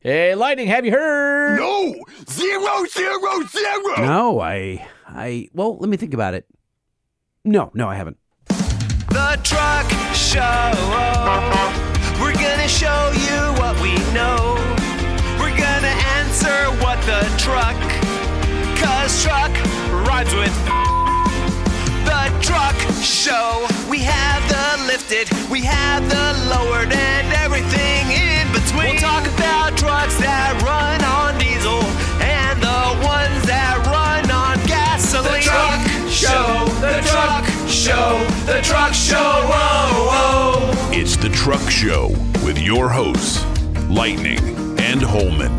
Hey, Lightning, have you heard? No! 000! No, well, let me think about it. No, I haven't. The Truck Show. We're gonna show you what we know. We're gonna answer what the truck, 'cause truck rhymes with the Truck Show. We have the lifted, we have the lowered, and everything in between. We'll talk about trucks that run on diesel and the ones that run on gasoline. The Truck Show, the Truck Show, the Truck Show. Whoa, whoa. It's the Truck Show with your hosts, Lightning and Holman.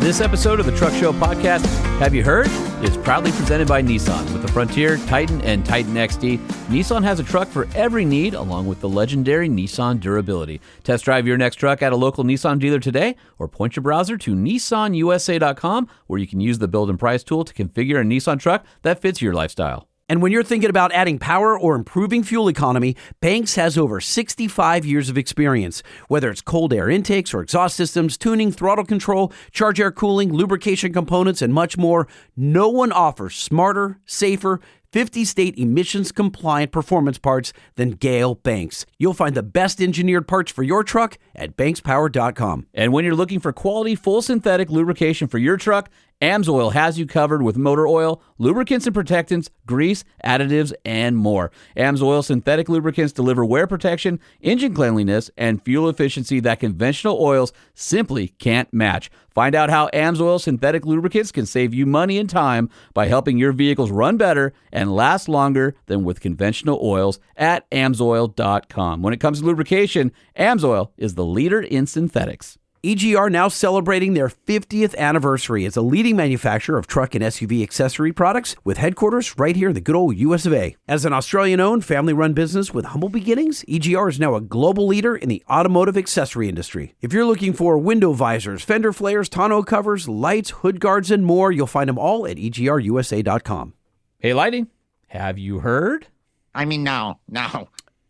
This episode of the Truck Show podcast, Have You Heard? Is proudly presented by Nissan. With the Frontier, Titan, and Titan XD, Nissan has a truck for every need, along with the legendary Nissan durability. Test drive your next truck at a local Nissan dealer today, or point your browser to nissanusa.com, where you can use the build and price tool to configure a Nissan truck that fits your lifestyle. And when you're thinking about adding power or improving fuel economy, Banks has over 65 years of experience. Whether it's cold air intakes or exhaust systems, tuning, throttle control, charge air cooling, lubrication components, and much more, no one offers smarter, safer, 50-state emissions-compliant performance parts than Gale Banks. You'll find the best engineered parts for your truck at bankspower.com. And when you're looking for quality, full synthetic lubrication for your truck, AMSOIL has you covered with motor oil, lubricants and protectants, grease, additives, and more. AMSOIL synthetic lubricants deliver wear protection, engine cleanliness, and fuel efficiency that conventional oils simply can't match. Find out how AMSOIL synthetic lubricants can save you money and time by helping your vehicles run better and last longer than with conventional oils at AMSOIL.com. When it comes to lubrication, AMSOIL is the leader in synthetics. EGR now celebrating their 50th anniversary as a leading manufacturer of truck and SUV accessory products with headquarters right here in the good old US of A. As an Australian-owned, family-run business with humble beginnings, EGR is now a global leader in the automotive accessory industry. If you're looking for window visors, fender flares, tonneau covers, lights, hood guards, and more, you'll find them all at EGRUSA.com. Hey, Lightning, have you heard? I mean, no.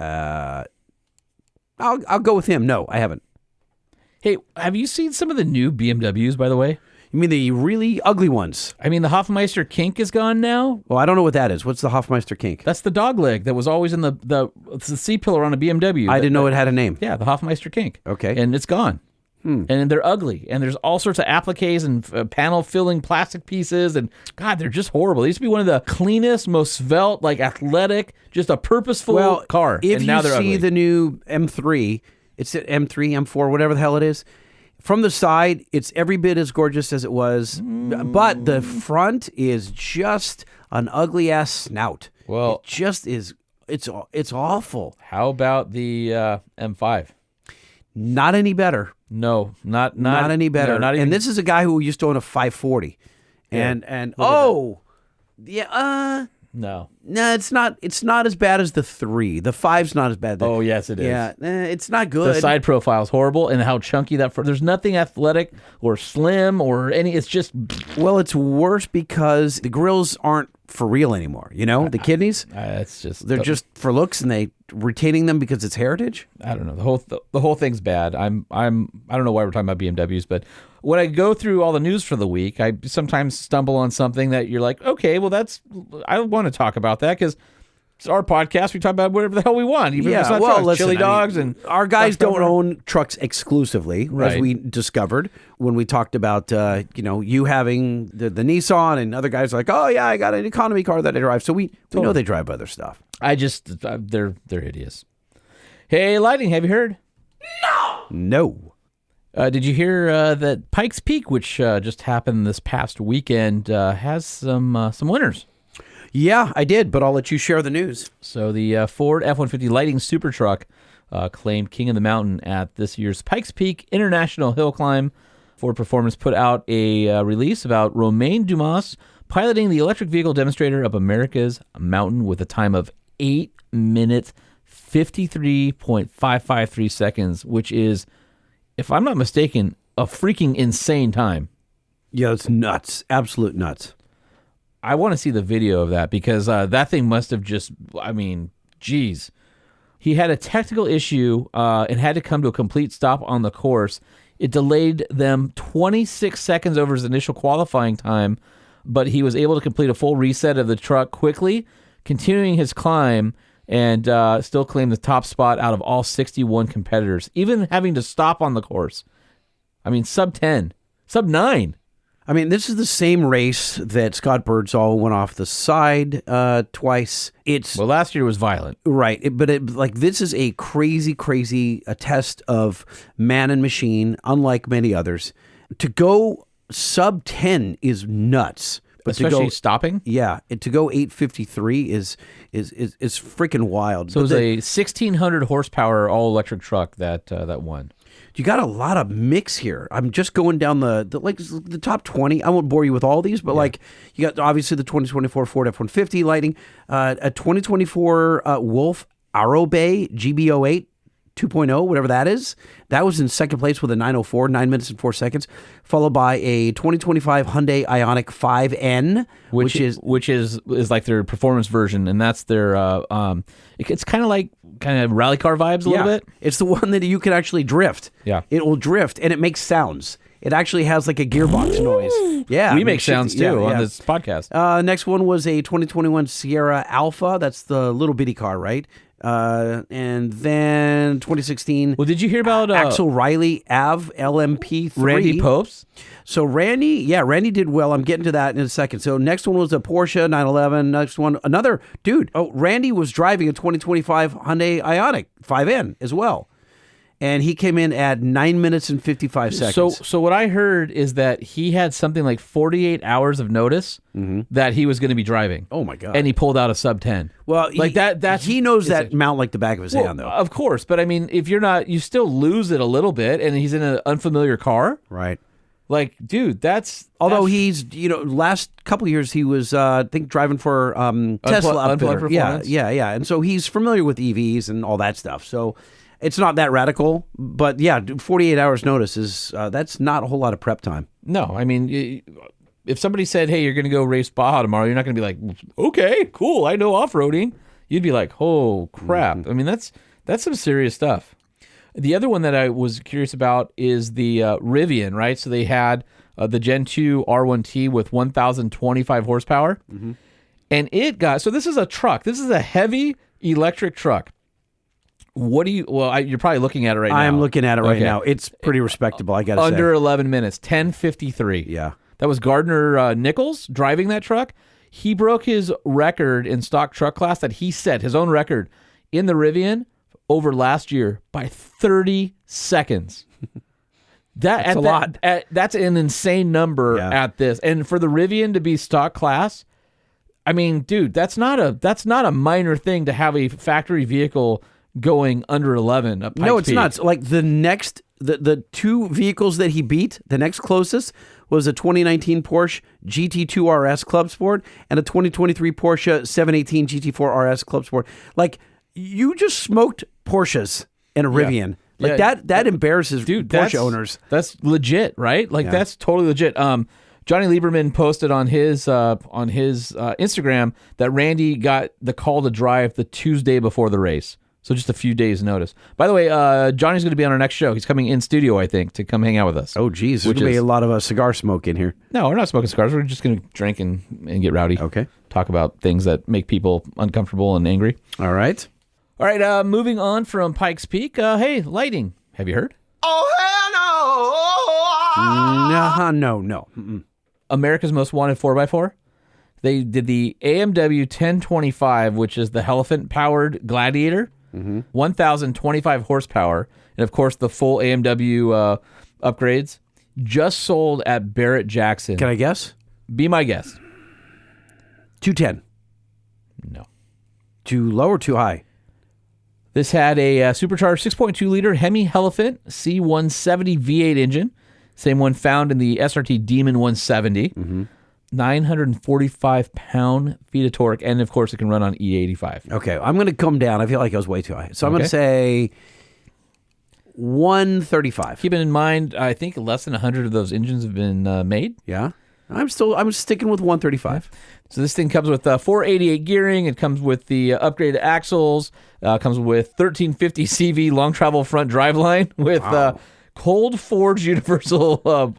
I'll go with him. No, I haven't. Hey, have you seen some of the new BMWs, by the way? You mean the really ugly ones? I mean, the Hofmeister kink is gone now. Well, I don't know what that is. What's the Hofmeister kink? That's the dog leg that was always in the C-pillar on a BMW. I didn't know it had a name. Yeah, the Hofmeister kink. Okay. And it's gone. And they're ugly. And there's all sorts of appliques and panel-filling plastic pieces. And, God, they're just horrible. They used to be one of the cleanest, most svelte, like athletic, just a purposeful car. If and now they're ugly. You see the new M3, it's at M3, M4, whatever the hell it is. From the side, it's every bit as gorgeous as it was, but the front is just an ugly-ass snout. Well, it just is, it's awful. How about the M5? Not any better. No, not any better. No, not even. And this is a guy who used to own a 540. Yeah. No, it's not as bad as the 3. The 5's not as bad. Oh, yes, it is. Yeah, it's not good. The side profile is horrible, and how chunky there's nothing athletic or slim or any. It's just. Well, it's worse because the grills aren't for real anymore. You know, the kidneys. It's just they're just for looks, and they retaining them because it's heritage. I don't know. The whole thing's bad. I don't know why we're talking about BMWs, but when I go through all the news for the week, I sometimes stumble on something that you're like, okay, well, I want to talk about that because it's our podcast. We talk about whatever the hell we want. Even if it's not trucks, listen, chili dogs, and our guys don't own trucks exclusively, right, as we discovered when we talked about you having the Nissan, and other guys are like, oh yeah, I got an economy car that I drive. So we know they drive other stuff. They're hideous. Hey, Lightning, have you heard? No. Did you hear that Pikes Peak, which just happened this past weekend, has some winners? Yeah, I did, but I'll let you share the news. So the Ford F-150 Lightning Super Truck claimed King of the Mountain at this year's Pikes Peak International Hill Climb. Ford Performance put out a release about Romain Dumas piloting the electric vehicle demonstrator up America's mountain with a time of 8 minutes, 53.553 seconds, which is, if I'm not mistaken, a freaking insane time. Yeah, it's nuts. Absolute nuts. I want to see the video of that because that thing must have geez. He had a technical issue and had to come to a complete stop on the course. It delayed them 26 seconds over his initial qualifying time, but he was able to complete a full reset of the truck quickly, continuing his climb, and still claim the top spot out of all 61 competitors, even having to stop on the course. I mean, sub 10, sub 9. I mean, this is the same race that Scott Birdsall went off the side twice. Well, last year was violent. Right. This is a crazy a test of man and machine, unlike many others. To go sub 10 is nuts. But especially stopping? Yeah. To go 853 is freaking wild. So it was a 1,600 horsepower all-electric truck that won. You got a lot of mix here. I'm just going down the top 20. I won't bore you with all these, but you got obviously the 2024 Ford F-150 Lightning, a 2024 Wolf Arrowbay GBO8 2.0, whatever that is. That was in second place with a 9:04, 9 minutes and 4 seconds, followed by a 2025 Hyundai Ioniq 5N, which is like their performance version, and that's their it's kind of rally car vibes a little bit. It's the one that you can actually drift. Yeah, it will drift and it makes sounds. It actually has like a gearbox noise. Yeah, we make sounds too on this podcast. Next one was a 2021 Sierra Alpha. That's the little bitty car, right? And then 2016. Well, did you hear about Axel Riley AV LMP3? Randy Popes? So Randy did well. I'm getting to that in a second. So next one was a Porsche 911. Next one, another dude. Oh, Randy was driving a 2025 Hyundai Ioniq 5N as well. And he came in at 9 minutes and 55 seconds. So what I heard is that he had something like 48 hours of notice that he was going to be driving. Oh my God. And he pulled out a sub 10. Well, he knows that mount like the back of his hand, though. Of course. But I mean, if you're not, you still lose it a little bit, and he's in an unfamiliar car. Right. Like, dude, although he's, last couple of years he was, I think, driving for Tesla. Unplugged Performance. Yeah. And so he's familiar with EVs and all that stuff. So it's not that radical, but 48 hours notice is, that's not a whole lot of prep time. No, I mean, if somebody said, hey, you're going to go race Baja tomorrow, you're not going to be like, okay, cool, I know off-roading. You'd be like, oh, crap. I mean, that's some serious stuff. The other one that I was curious about is the Rivian, right? So they had the Gen 2 R1T with 1,025 horsepower. And it got, so this is a truck. This is a heavy electric truck. You're probably looking at it right now. I'm looking at it right now. It's pretty respectable, I got to say. Under 11 minutes, 10:53. Yeah. That was Gardner Nichols driving that truck. He broke his record in stock truck class that he set, his own record, in the Rivian over last year by 30 seconds. That's a lot. That's an insane number at this. And for the Rivian to be stock class, I mean, dude, that's not a minor thing to have a factory vehicle going under 11 at Pikes No, it's Peak. not. Like the two vehicles that he beat, the next closest was a 2019 Porsche GT2 RS Club Sport and a 2023 Porsche 718 GT4 RS Club Sport. Like, you just smoked Porsches and a Rivian. Like, that embarrasses Porsche owners. That's legit, right? Like, that's totally legit. Johnny Lieberman posted on his Instagram that Randy got the call to drive the Tuesday before the race. So just a few days' notice. By the way, Johnny's going to be on our next show. He's coming in studio, I think, to come hang out with us. Oh, geez. There's going to be a lot of cigar smoke in here. No, we're not smoking cigars. We're just going to drink and get rowdy. Okay. Talk about things that make people uncomfortable and angry. All right. All right, moving on from Pikes Peak. Hey, lighting. Have you heard? Oh, hell no. No. Mm-mm. America's Most Wanted 4x4. They did the AMW 1025, which is the Elephant-powered Gladiator. 1,025 horsepower, and of course the full AMW upgrades, just sold at Barrett Jackson. Can I guess? Be my guest. 210. No. Too low or too high? This had a supercharged 6.2-liter Hemi Elephant C170 V8 engine, same one found in the SRT Demon 170. 945 pound-feet of torque, and of course it can run on E85. Okay, I'm going to come down. I feel like I was way too high. So I'm going to say 135. Keeping in mind, I think less than 100 of those engines have been made. Yeah. I'm sticking with 135. So this thing comes with 488 gearing. It comes with the upgraded axles. Comes with 1350 CV long travel front driveline with cold forged universal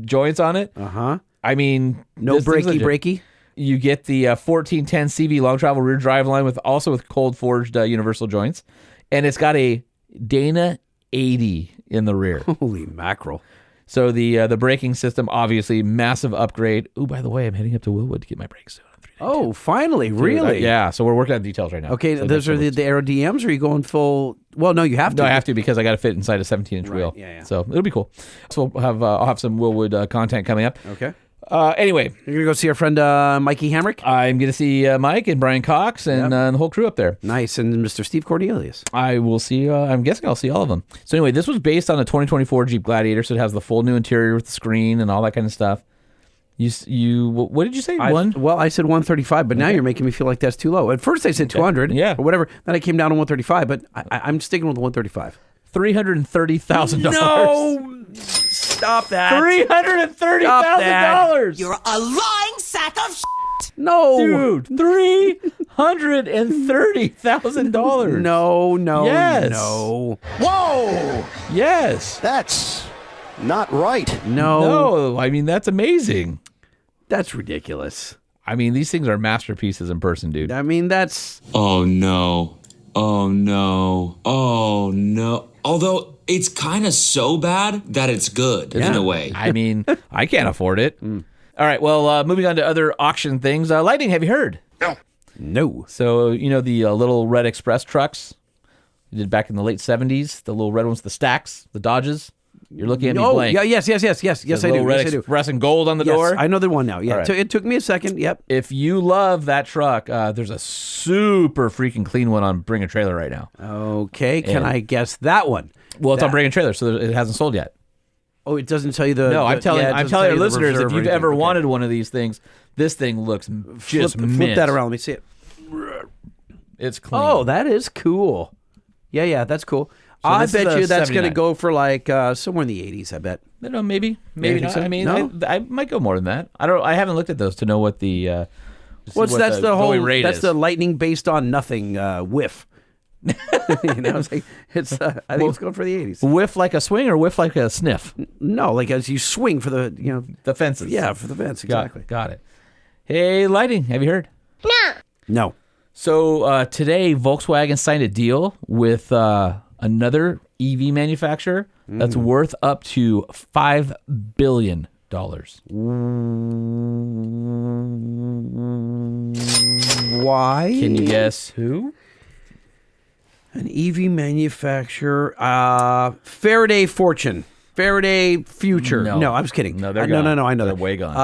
joints on it. I mean, No breaky. You get the 1410 CV long travel rear drive line with cold forged universal joints, and it's got a Dana 80 in the rear. Holy mackerel! So the braking system, obviously massive upgrade. Oh, by the way, I'm heading up to Willwood to get my brakes soon. Oh, finally, really? Yeah. So we're working on details right now. Okay, so those are the Aero DMs. Or are you going full? Well, no, you have to. No, I have to because I got to fit inside a 17-inch wheel. Yeah. So it'll be cool. So I'll have some Willwood content coming up. Okay. Anyway, You're going to go see our friend Mikey Hamrick? I'm going to see Mike and Brian Cox and the whole crew up there. Nice. And Mr. Steve Cornelius. I will see, I'm guessing I'll see all of them. So anyway, this was based on a 2024 Jeep Gladiator, so it has the full new interior with the screen and all that kind of stuff. What did you say? Well, I said 135, but now you're making me feel like that's too low. At first I said 200 or whatever. Then I came down to 135, but I'm sticking with the 135. $330,000. No! Stop that. $330,000. You're a lying sack of shit. No. Dude, $330,000. No. Yes. No. Whoa! Yes. That's not right. No, I mean, that's amazing. That's ridiculous. I mean, these things are masterpieces in person, dude. I mean, that's... Oh, no. Although it's kind of so bad that it's good in a way. I mean, I can't afford it. All right, well, moving on to other auction things. Lightning, have you heard? No. So, the Lil Red Express trucks you did back in the late 70s, the little red ones, the stacks, the Dodges. You're looking at me blank. Yeah, yes, I do. Red Express in gold on the door. I know the one now. Yeah, Right. it took me a second. Yep. If you love that truck, there's a super freaking clean one on Bring a Trailer right now. Okay, can I guess that one? Well, it's on Bring a Trailer, so it hasn't sold yet. Oh, it doesn't tell you the... No, I'm telling our you listeners, if you've ever wanted one of these things, this thing looks just mint. Flip that around. Let me see it. It's clean. Oh, that is cool. Yeah, that's cool. So I this is bet a you that's going to 79. go for like somewhere in the 80s, I bet. Maybe think not. so? I mean, No? I might go more than that. I haven't looked at those to know what the That's the whole... going rate That's is. the lightning based on nothing whiff. It's like I think it's going for the 80s. Whiff like a swing or whiff like a sniff? No, like as you swing for the The fences. yeah, for the fence, exactly. Got it. Hey, Lighting, have you heard? No. So today, Volkswagen signed a deal with another EV manufacturer that's worth up to $5 billion. Why? Can you guess who? An EV manufacturer, Faraday Fortune, Faraday Future. No. No, I was kidding. No, they're gone. No, I know They're that. way gone.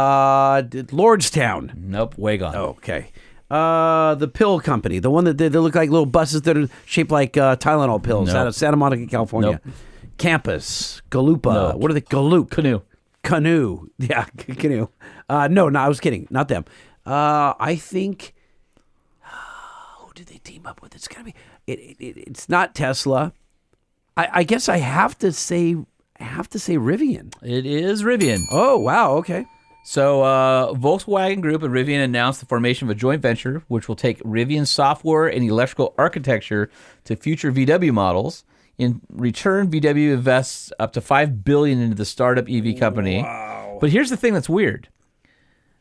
Lordstown. Nope, way gone. Okay. The pill company, the one that they look like little buses that are shaped like Tylenol pills Nope. out of Santa Monica, California. Nope. Campus, Galupa. No. What are they? Galoop. Canoe. Yeah, canoe. No, I was kidding. Not them. I think. Who did they team up with? It's gotta be. It's not Tesla. I guess I have to say Rivian. It is Rivian. Oh wow. Okay. So Volkswagen Group and Rivian announced the formation of a joint venture, which will take Rivian software and electrical architecture to future VW models. In return, VW invests up to $5 billion into the startup EV company. Wow. But here's the thing that's weird.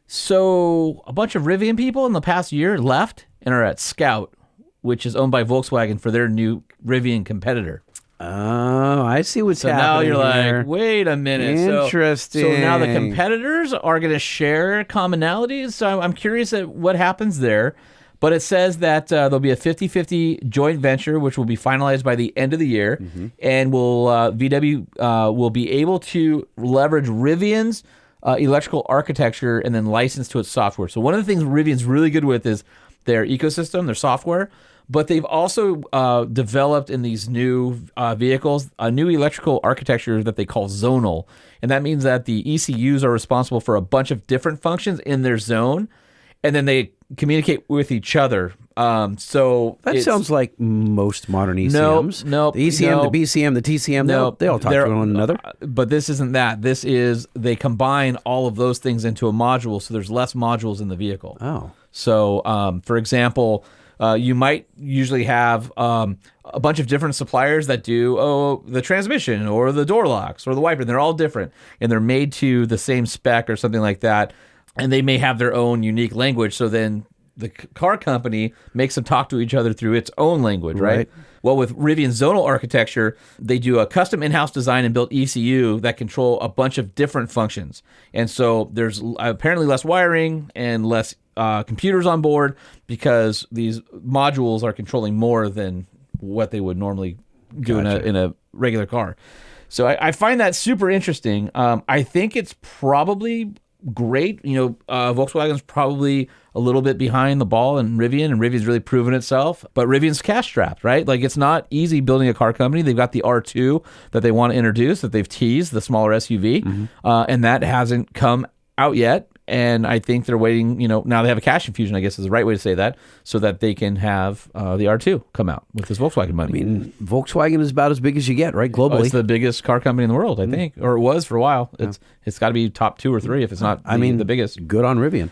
So a bunch of Rivian people in the past year left and are at Scout, which is owned by Volkswagen for their new Rivian competitor. Oh, I see what's So happening. now you're here. like, wait a minute. Interesting. So now the competitors are going to share commonalities. So I'm curious at what happens there. But it says that there'll be a 50-50 joint venture, which will be finalized by the end of the year, and VW will be able to leverage Rivian's electrical architecture and then license to its software. So one of the things Rivian's really good with is their ecosystem, their software. But they've also developed in these new vehicles a new electrical architecture that they call zonal. And that means that the ECUs are responsible for a bunch of different functions in their zone, and then they communicate with each other. So That sounds like most modern ECMs. Nope, The ECM, nope. the BCM, the TCM, they all talk to one another. But this isn't that. This is they combine all of those things into a module, so there's less modules in the vehicle. Oh. So, for example, You might usually have a bunch of different suppliers that do the transmission or the door locks or the wiper. And they're all different, and they're made to the same spec or something like that. And they may have their own unique language. So then the car company makes them talk to each other through its own language, right? Well, with Rivian's zonal architecture, they do a custom in-house design and built ECU that control a bunch of different functions. And so there's apparently less wiring and less computers on board because these modules are controlling more than what they would normally do in a regular car. So I find that super interesting. I think it's probably great. Volkswagen's probably a little bit behind the ball in Rivian, and Rivian's really proven itself. But Rivian's cash strapped, right? Like, it's not easy building a car company. They've got the R2 that they want to introduce, that they've teased, the smaller SUV, and that hasn't come out yet. And I think they're waiting, now they have a cash infusion, I guess is the right way to say that, so that they can have the R2 come out with this Volkswagen money. I mean, Volkswagen is about as big as you get, right? Globally. It's the biggest car company in the world, I think, or it was for a while. It's got to be top 2 or 3 if it's not the biggest. Good on Rivian.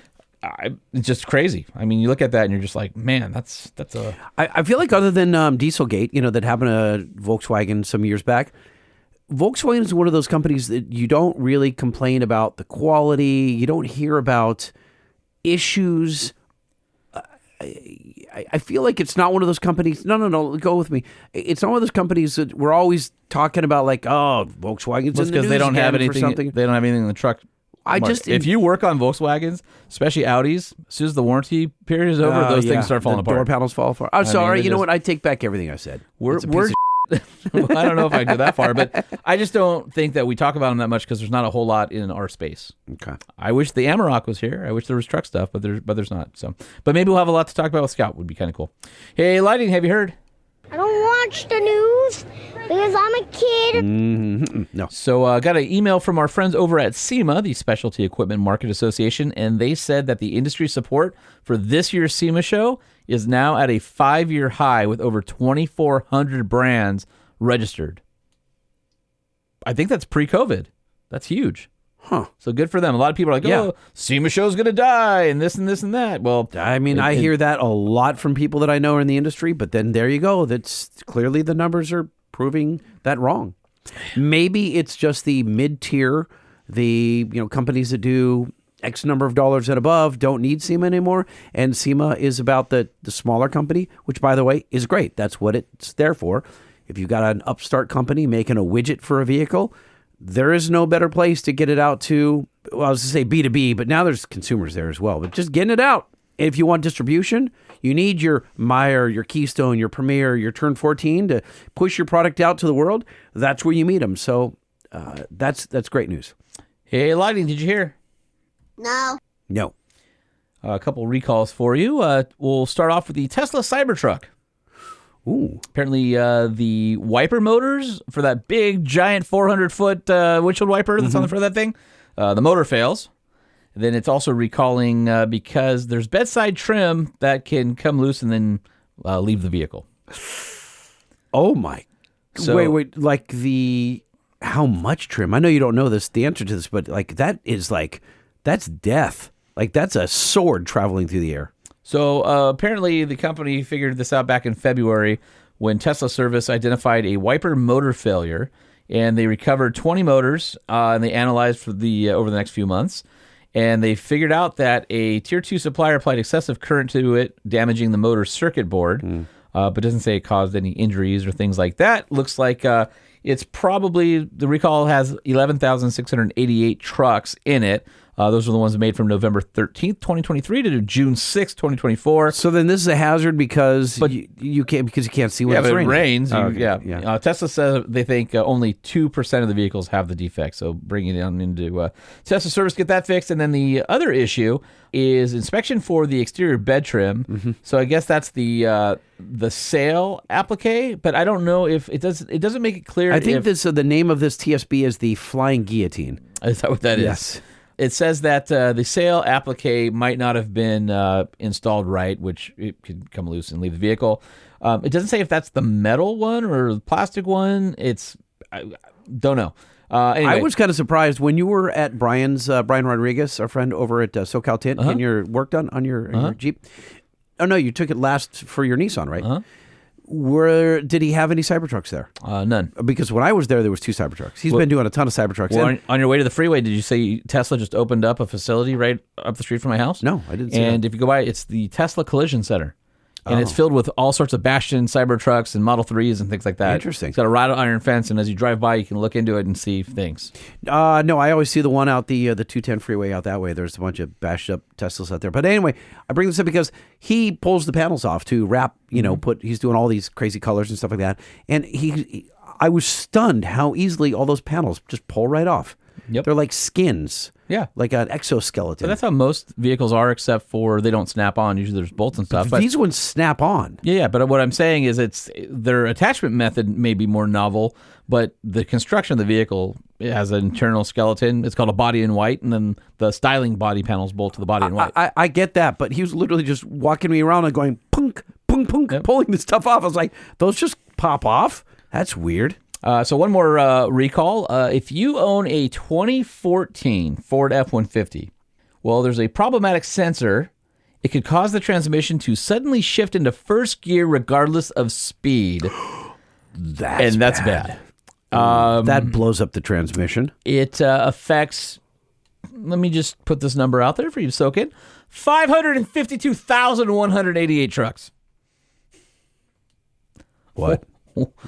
It's just crazy. I mean, you look at that and you're just like, man, that's a... I feel like other than Dieselgate, that happened to Volkswagen some years back, Volkswagen is one of those companies that you don't really complain about the quality. You don't hear about issues. I feel like it's not one of those companies. No, go with me. It's not one of those companies that we're always talking about, like, Volkswagen's in the news they don't have anything. something. They don't have anything in the truck. If you work on Volkswagens, especially Audis, as soon as the warranty period is over, those things start falling apart. Door panels fall apart. I'm sorry. You know what? I take back everything I said. We're well, I don't know if I go that far, but I just don't think that we talk about them that much because there's not a whole lot in our space. Okay. I wish the Amarok was here. I wish there was truck stuff, but there's not. So, but maybe we'll have a lot to talk about with Scout. Would be kind of cool. Hey, Lighting, have you heard? I don't watch the news because I'm a kid. No. So got an email from our friends over at SEMA, the Specialty Equipment Market Association, and they said that the industry support for this year's SEMA show is now at a 5-year high with over 2,400 brands registered. I think that's pre-COVID. That's huge. Huh. So good for them. A lot of people are like, SEMA show's going to die and this and this and that. Well, I mean, I hear that a lot from people that I know are in the industry, but then there you go. That's clearly the numbers are proving that wrong. Maybe it's just the mid-tier, the companies that do X number of dollars and above don't need SEMA anymore, and SEMA is about the smaller company, which, by the way, is great. That's what it's there for. If you've got an upstart company making a widget for a vehicle, there is no better place to get it out to, well, I was going to say B2B, but now there's consumers there as well. But just getting it out. If you want distribution, you need your Meyer, your Keystone, your Premier, your Turn 14 to push your product out to the world. That's where you meet them. So that's great news. Hey, Lighting, did you hear? No. A couple recalls for you. We'll start off with the Tesla Cybertruck. Ooh. Apparently, the wiper motors for that big, giant 400-foot windshield wiper that's on the front of that thing, the motor fails. And then it's also recalling because there's bedside trim that can come loose and then leave the vehicle. Oh, my. So, wait. Like how much trim? I know you don't know the answer to this, but that's death. Like, that's a sword traveling through the air. So apparently the company figured this out back in February when Tesla Service identified a wiper motor failure, and they recovered 20 motors and they analyzed for over the next few months, and they figured out that a Tier 2 supplier applied excessive current to it, damaging the motor circuit board, but doesn't say it caused any injuries or things like that. Looks like it's probably, the recall has 11,688 trucks in it. Those are the ones made from November 13th, 2023 to June 6th, 2024. So then this is a hazard because you can't see when it's raining. It rains. Yeah. Tesla says they think only 2% of the vehicles have the defect. So bring it down into Tesla Service, get that fixed. And then the other issue is inspection for the exterior bed trim. Mm-hmm. So I guess that's the sail applique, but I don't know if it doesn't make it clear. I think the name of this TSB is the Flying Guillotine. Is that what that is? Yes. It says that the sail applique might not have been installed right, which it could come loose and leave the vehicle. It doesn't say if that's the metal one or the plastic one. I don't know. Anyway. I was kind of surprised when you were at Brian Rodriguez, our friend over at SoCal Tint, in your work done on your Jeep. Oh, no, you took it last for your Nissan, right? Uh-huh. Where did he have any Cybertrucks there? None. Because when I was there was 2 Cybertrucks. He's been doing a ton of Cybertrucks. Well, on your way to the freeway, did you say Tesla just opened up a facility right up the street from my house? No, I didn't see And that. if you go by, it's the Tesla Collision Center. And it's filled with all sorts of Bastion Cybertrucks and Model 3s and things like that. Interesting. It's got a wrought iron fence, and as you drive by, you can look into it and see things. No, I always see the one out the 210 freeway out that way. There's a bunch of bashed up Teslas out there. But anyway, I bring this up because he pulls the panels off to wrap, he's doing all these crazy colors and stuff like that. And I was stunned how easily all those panels just pull right off. Yep. They're like skins. Yeah. Like an exoskeleton. But that's how most vehicles are, except for they don't snap on. Usually there's bolts and stuff. But these ones snap on. Yeah, but what I'm saying is their attachment method may be more novel, but the construction of the vehicle has an internal skeleton. It's called a body in white, and then the styling body panels bolt to the body in white. I get that, but he was literally just walking me around and going, punk, punk, punk, pulling this stuff off. I was like, those just pop off? That's weird. So one more recall. If you own a 2014 Ford F-150, well, there's a problematic sensor. It could cause the transmission to suddenly shift into first gear regardless of speed. That's bad. That blows up the transmission. It affects, let me just put this number out there for you to soak in, 552,188 trucks. What?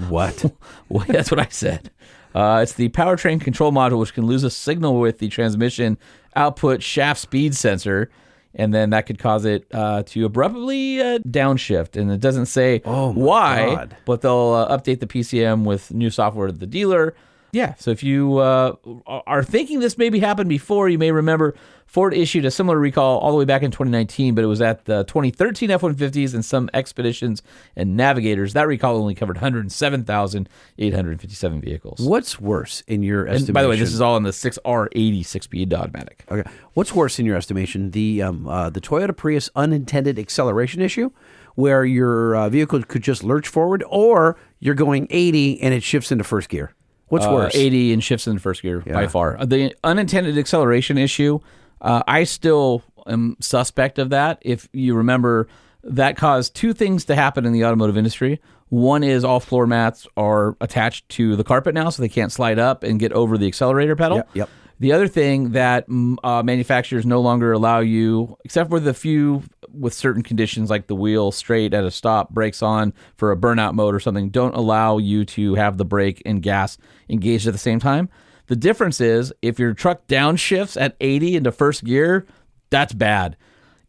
What? Well, that's what I said. It's the powertrain control module, which can lose a signal with the transmission output shaft speed sensor, and then that could cause it to abruptly downshift. And it doesn't say why, God. but they'll update the PCM with new software to the dealer. Yeah, so if you are thinking this maybe happened before, you may remember Ford issued a similar recall all the way back in 2019, but it was at the 2013 F-150s and some Expeditions and Navigators. That recall only covered 107,857 vehicles. What's worse in your estimation? And by the way, this is all in the 6R80 6-speed automatic. Okay. What's worse in your estimation? The Toyota Prius unintended acceleration issue, where your vehicle could just lurch forward, or you're going 80 and it shifts into first gear? What's worse? 80 and shifts into first gear by far. The unintended acceleration issue, I still am suspect of that. If you remember, that caused 2 things to happen in the automotive industry. One is all floor mats are attached to the carpet now, so they can't slide up and get over the accelerator pedal. Yep. The other thing that manufacturers no longer allow you, except for the few with certain conditions like the wheel straight at a stop, brakes on for a burnout mode or something, don't allow you to have the brake and gas engaged at the same time. The difference is if your truck downshifts at 80 into first gear, that's bad.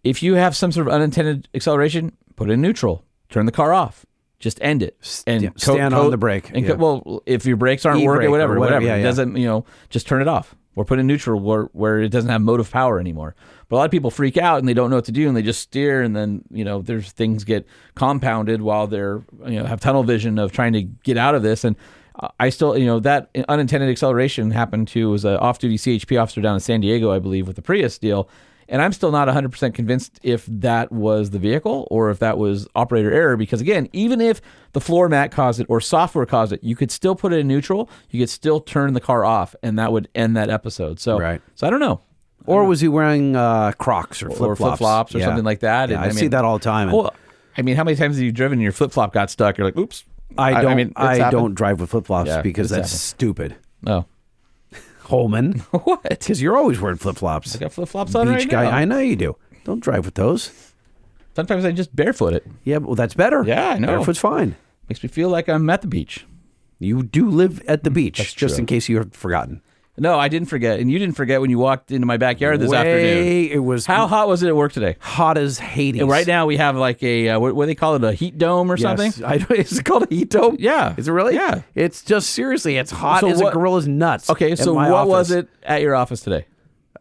If you have some sort of unintended acceleration, put it in neutral, turn the car off. Just end it and stand on the brake. And well, if your brakes aren't working, whatever. It doesn't, just turn it off or put it in neutral where it doesn't have motive power anymore. But a lot of people freak out and they don't know what to do and they just steer, and then there's things get compounded while they're have tunnel vision of trying to get out of this. And I still that unintended acceleration happened to was an off-duty CHP officer down in San Diego, I believe, with the Prius deal. And I'm still not 100% convinced if that was the vehicle or if that was operator error, because again, even if the floor mat caused it or software caused it, you could still put it in neutral. You could still turn the car off, and that would end that episode. So I don't know. Or was he wearing Crocs or flip-flops? Or something like that? Yeah, I see that all the time. Well, how many times have you driven and your flip-flop got stuck? You're like, oops. I don't drive with flip-flops because that's stupid. Oh. Holman. What? Because you're always wearing flip-flops. I got flip-flops on Beach right guy. now. I know you do. Don't drive with those. Sometimes I just barefoot it. Yeah, well, that's better. Yeah, I know. Barefoot's fine. Makes me feel like I'm at the beach. You do live at the beach, That's just true. in case you have forgotten. No, I didn't forget. And you didn't forget when you walked into my backyard this afternoon. It was How hot was it at work today? hot as Hades. And right now we have like a, what do they call it, a heat dome or something? Is it called a heat dome? Yeah. Is it really? Yeah. It's just, seriously, it's hot So as what- a gorilla's nuts. Okay, at so my what was office. it at your office today?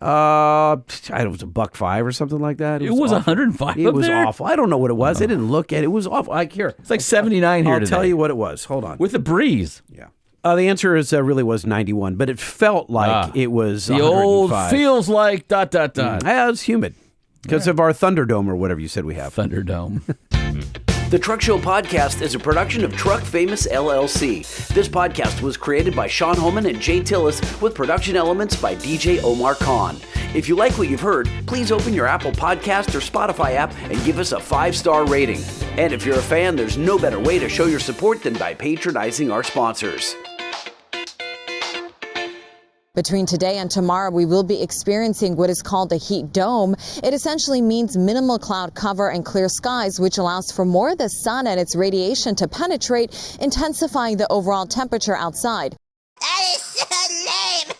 I don't know, it was $1.05 or something like that. It was awful. 105 It up was there? awful. I don't know what it was. I didn't look at it. It was awful. Here. It's like 79 here I'll today. tell you what it was. Hold on. With a breeze. Yeah. The answer is really was 91, but it felt like it was The old 105. feels like ... Yeah, it was humid because of our Thunderdome or whatever you said we have. Thunderdome. The Truck Show Podcast is a production of Truck Famous LLC. This podcast was created by Sean Holman and Jay Tillis with production elements by DJ Omar Khan. If you like what you've heard, please open your Apple Podcast or Spotify app and give us a 5-star rating. And if you're a fan, there's no better way to show your support than by patronizing our sponsors. Between today and tomorrow, we will be experiencing what is called a heat dome. It essentially means minimal cloud cover and clear skies, which allows for more of the sun and its radiation to penetrate, intensifying the overall temperature outside. That is so lame.